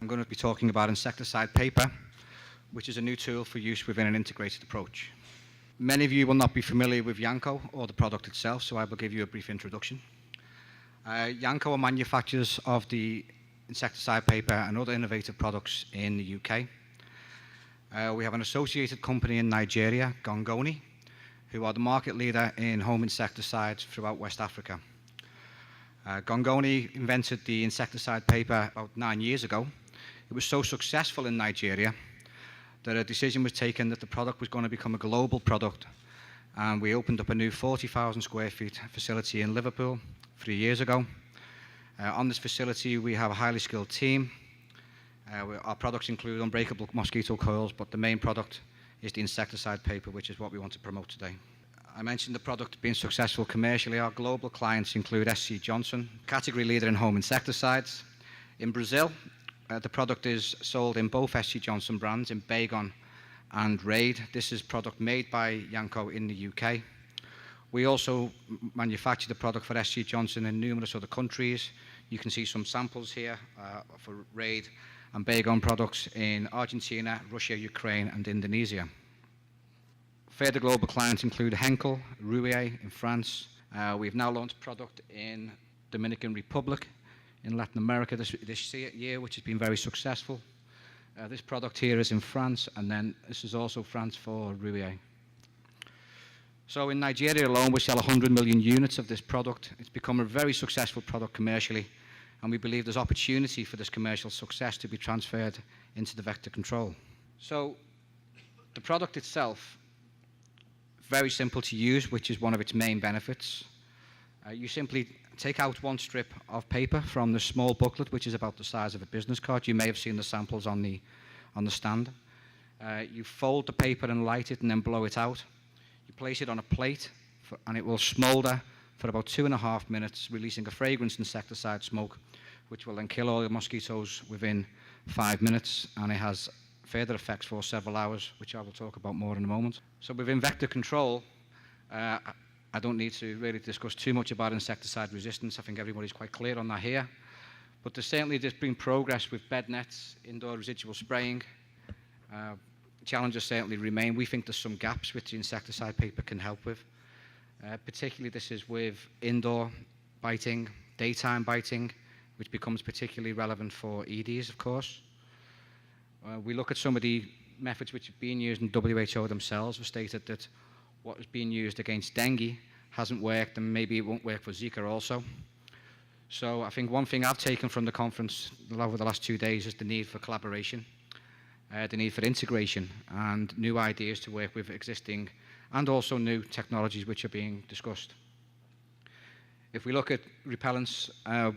I'm going to be talking about Insecticide Paper, which is a new tool for use within an integrated approach. Many of you will not be familiar with YANCO or the product itself, so I will give you a brief introduction. YANCO are manufacturers of the insecticide paper and other innovative products in the UK. We have an associated company in Nigeria, Gongoni, who are the market leader in home insecticides throughout West Africa. Gongoni invented the insecticide paper about 9 years ago. It was so successful in Nigeria that a decision was taken that the product was going to become a global product, and we opened up a new 40,000 square feet facility in Liverpool 3 years ago. On this facility we have a highly skilled team. Our products include unbreakable mosquito coils, but the main product is the insecticide paper, which is what we want to promote today. I mentioned the product being successful commercially. Our global clients include SC Johnson, category leader in home insecticides. In Brazil, the product is sold in both SC Johnson brands, in Baygon and Raid. This is product made by YANCO in the UK. We also manufacture the product for SC Johnson in numerous other countries. You can see some samples here for Raid and Baygon products in Argentina, Russia, Ukraine and Indonesia. Further global clients include Henkel, Rio in France. We've now launched product in Dominican Republic, in Latin America this year, which has been very successful. This product here is in France, and then this is also France for Rio. So in Nigeria alone, we sell 100 million units of this product. It's become a very successful product commercially, and we believe there's opportunity for this commercial success to be transferred into the vector control. So the product itself, very simple to use, which is one of its main benefits. You simply take out one strip of paper from the small booklet, which is about the size of a business card. You may have seen the samples on the stand. You fold the paper and light it and then blow it out. You place it on a plate and it will smolder for about 2.5 minutes, releasing a fragrance insecticide smoke, which will then kill all the mosquitoes within 5 minutes, and it has further effects for several hours, which I will talk about more in a moment. So within vector control, I don't need to really discuss too much about insecticide resistance. I think everybody's quite clear on that here. But there's been progress with bed nets, indoor residual spraying. Challenges certainly remain. We think there's some gaps which the insecticide paper can help with. Particularly this is with indoor biting, daytime biting, which becomes particularly relevant for EDs, of course. We look at some of the methods which have been used, and WHO themselves have stated that what is being used against dengue hasn't worked, and maybe it won't work for Zika also. So I think one thing I've taken from the conference over the last 2 days is the need for collaboration, the need for integration and new ideas to work with existing and also new technologies which are being discussed. If we look at repellents,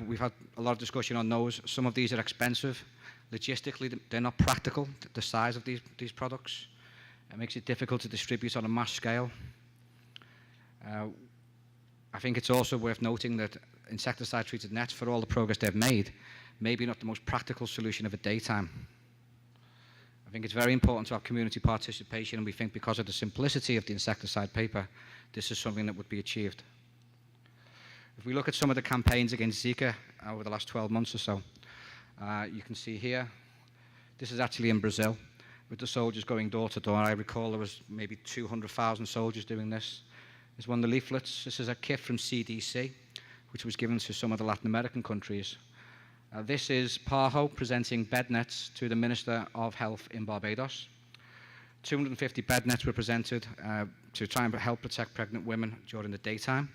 we've had a lot of discussion on those. Some of these are expensive. Logistically, they're not practical, the size of these products. It makes it difficult to distribute on a mass scale. I think it's also worth noting that insecticide-treated nets, for all the progress they've made, maybe not the most practical solution of a daytime. I think it's very important to have community participation, and we think because of the simplicity of the insecticide paper, this is something that would be achieved. If we look at some of the campaigns against Zika over the last 12 months or so, you can see here, this is actually in Brazil, with the soldiers going door to door. I recall there was maybe 200,000 soldiers doing this. There's one of the leaflets. This is a kit from CDC, which was given to some of the Latin American countries. This is PAHO presenting bed nets to the Minister of Health in Barbados. 250 bed nets were presented to try and help protect pregnant women during the daytime.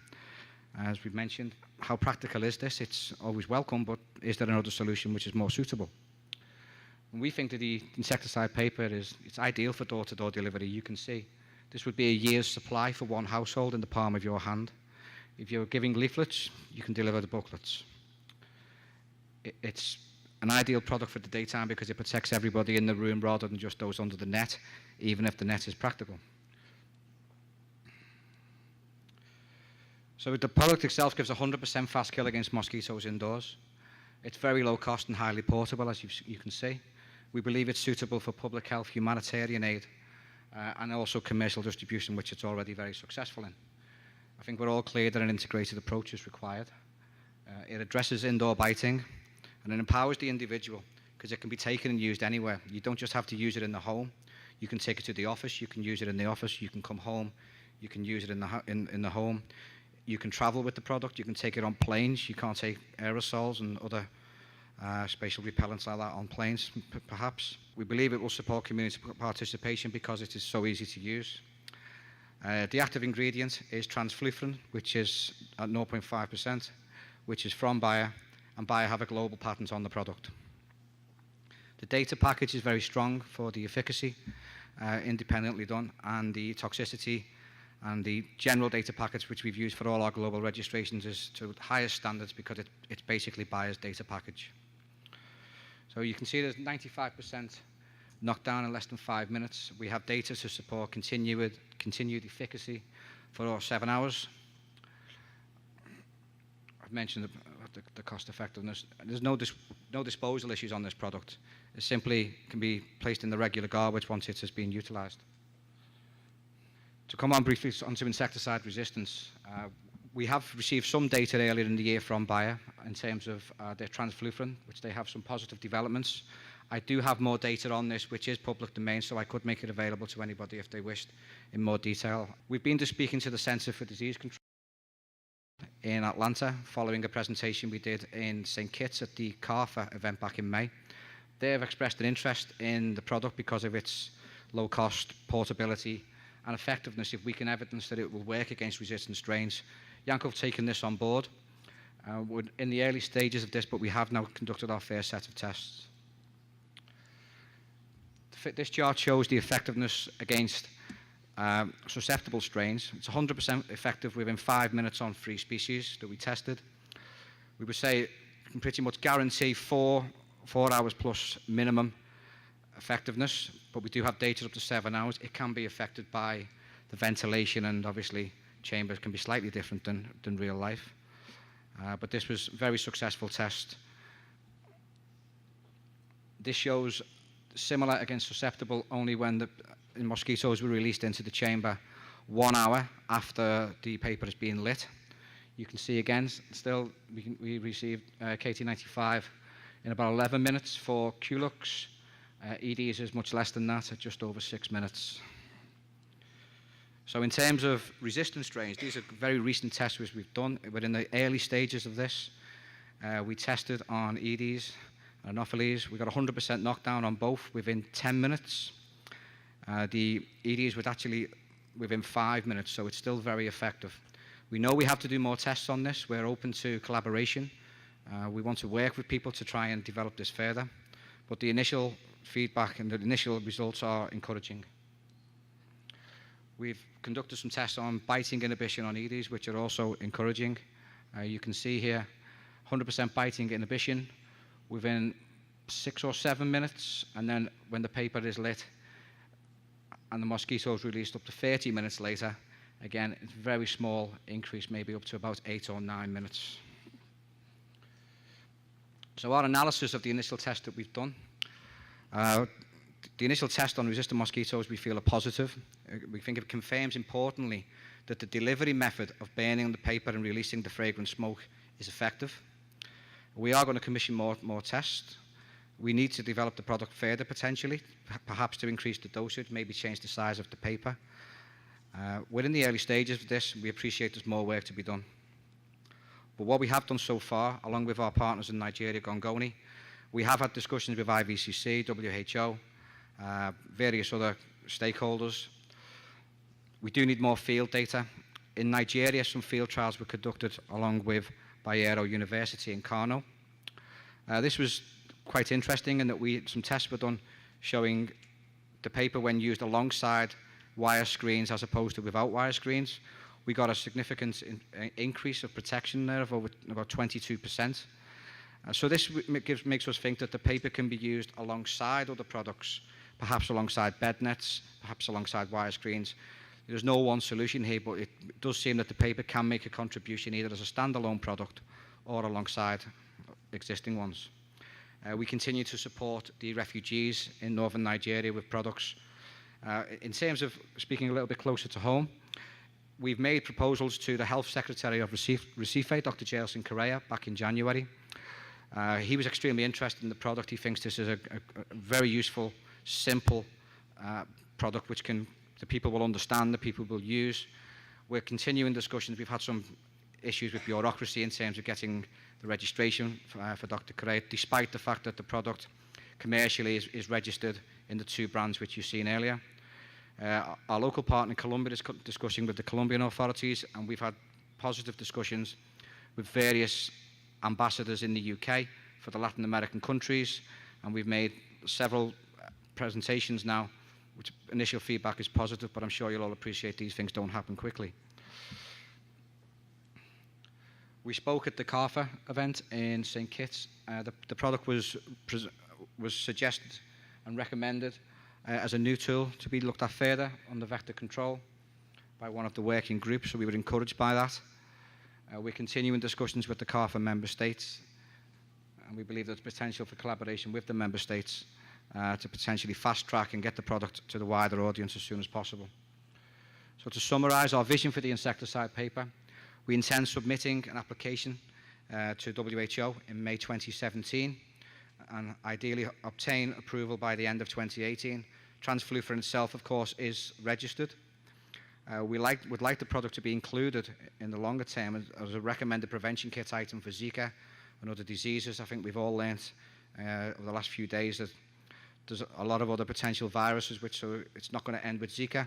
As we've mentioned, how practical is this? It's always welcome, but is there another solution which is more suitable? And we think that the insecticide paper it's ideal for door-to-door delivery. You can see this would be a year's supply for one household in the palm of your hand. If you're giving leaflets, you can deliver the booklets. It's an ideal product for the daytime because it protects everybody in the room rather than just those under the net, even if the net is practical. So the product itself gives 100% fast kill against mosquitoes indoors. It's very low cost and highly portable, as you can see. We believe it's suitable for public health, humanitarian aid, and also commercial distribution, which it's already very successful in. I think we're all clear that an integrated approach is required. It addresses indoor biting, and it empowers the individual because it can be taken and used anywhere. You don't just have to use it in the home. You can take it to the office. You can use it in the office. You can come home. You can use it in the home. You can travel with the product. You can take it on planes. You can't take aerosols and other spatial repellents like that on planes, perhaps. We believe it will support community participation because it is so easy to use. The active ingredient is transflufran, which is at 0.5%, which is from Bayer, and Bayer have a global patent on the product. The data package is very strong for the efficacy, independently done, and the toxicity and the general data package, which we've used for all our global registrations, is to highest standards because it's basically Bayer's data package. So you can see there's 95% knockdown in less than 5 minutes. We have data to support continued efficacy for 7 hours. I've mentioned the cost effectiveness. There's no disposal issues on this product. It simply can be placed in the regular garbage once it has been utilized. To come on briefly onto insecticide resistance, we have received some data earlier in the year from Bayer in terms of their transflufran, which they have some positive developments. I do have more data on this, which is public domain, so I could make it available to anybody if they wished in more detail. We've been speaking to the Centre for Disease Control in Atlanta following a presentation we did in St. Kitts at the CARFA event back in May. They have expressed an interest in the product because of its low cost, portability, and effectiveness if we can evidence that it will work against resistant strains. YANCO have taken this on board. We're in the early stages of this, but we have now conducted our first set of tests. This chart shows the effectiveness against susceptible strains. It's 100% effective within 5 minutes on 3 species that we tested. We would say we can pretty much guarantee 4 hours plus minimum effectiveness, but we do have data up to 7 hours. It can be affected by the ventilation, and obviously chambers can be slightly different than real life. But this was a very successful test. This shows similar against susceptible only when the mosquitoes were released into the chamber 1 hour after the paper has been lit. You can see again, still we received KT95 in about 11 minutes for Qlux. EDs is much less than that, at just over 6 minutes. So in terms of resistant strains, these are very recent tests which we've done. We're in the early stages of this. We tested on EDs and Anopheles. We got 100% knockdown on both within 10 minutes. The EDs were actually within 5 minutes, so it's still very effective. We know we have to do more tests on this. We're open to collaboration. We want to work with people to try and develop this further. But the initial feedback and the initial results are encouraging. We've conducted some tests on biting inhibition on EDs, which are also encouraging. You can see here 100% biting inhibition within 6 or 7 minutes, and then when the paper is lit and the mosquito is released up to 30 minutes later, again, it's a very small increase, maybe up to about 8 or 9 minutes. So our analysis of the initial test that we've done, the initial test on resistant mosquitoes we feel are positive. We think it confirms importantly that the delivery method of burning the paper and releasing the fragrant smoke is effective. We are going to commission more tests. We need to develop the product further potentially, perhaps to increase the dosage, maybe change the size of the paper. We're in the early stages of this. We appreciate there's more work to be done. But what we have done so far, along with our partners in Nigeria, Gongoni, we have had discussions with IVCC, WHO, various other stakeholders. We do need more field data. In Nigeria, some field trials were conducted along with Bayero University in Kano. This was quite interesting in that some tests were done showing the paper when used alongside wire screens as opposed to without wire screens. We got a significant increase of protection there of over about 22%. So this makes us think that the paper can be used alongside other products, perhaps alongside bed nets, perhaps alongside wire screens. There's no one solution here, but it does seem that the paper can make a contribution either as a standalone product or alongside existing ones. We continue to support the refugees in northern Nigeria with products. In terms of speaking a little bit closer to home, we've made proposals to the Health Secretary of Recife, Dr. Jailson Correa, back in January. He was extremely interested in the product. He thinks this is a very useful, simple product which the people will understand, the people will use. We're continuing discussions. We've had some issues with bureaucracy in terms of getting the registration for Dr. Correa, despite the fact that the product commercially is registered in the 2 brands which you've seen earlier. Our local partner in Colombia is discussing with the Colombian authorities, and we've had positive discussions with various ambassadors in the UK for the Latin American countries, and we've made several presentations now, which initial feedback is positive, but I'm sure you'll all appreciate these things don't happen quickly. We spoke at the CARFA event in St. Kitts. The product was suggested and recommended as a new tool to be looked at further on the vector control by one of the working groups, so we were encouraged by that. We're continuing discussions with the CARFA member states, and we believe there's potential for collaboration with the member states to potentially fast track and get the product to the wider audience as soon as possible. So to summarize our vision for the insecticide paper, we intend submitting an application to WHO in May 2017 and ideally obtain approval by the end of 2018. Transflufen itself, of course, is registered. We would like the product to be included in the longer term as a recommended prevention kit item for Zika and other diseases. I think we've all learned over the last few days that there's a lot of other potential viruses, so it's not going to end with Zika.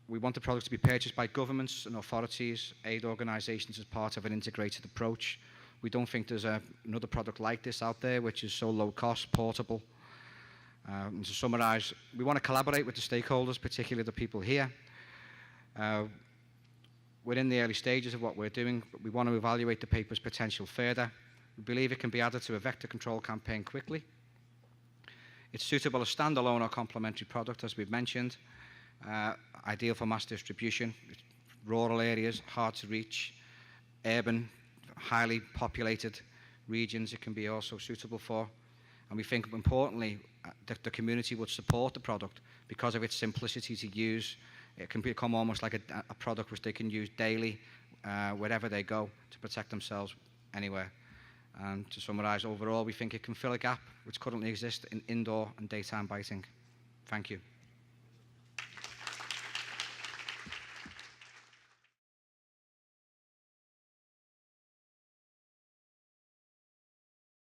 We want the product to be purchased by governments and authorities, aid organisations as part of an integrated approach. We don't think there's another product like this out there which is so low cost, portable. And to summarise, we want to collaborate with the stakeholders, particularly the people here. We're in the early stages of what we're doing, but we want to evaluate the paper's potential further. We believe it can be added to a vector control campaign quickly. It's suitable as standalone or complementary product, as we've mentioned, ideal for mass distribution, rural areas, hard to reach, urban, highly populated regions it can be also suitable for. And we think, importantly, that the community would support the product because of its simplicity to use. It can become almost like a product which they can use daily, wherever they go, to protect themselves anywhere. And to summarise, overall, we think it can fill a gap which currently exists in indoor and daytime biting. Thank you.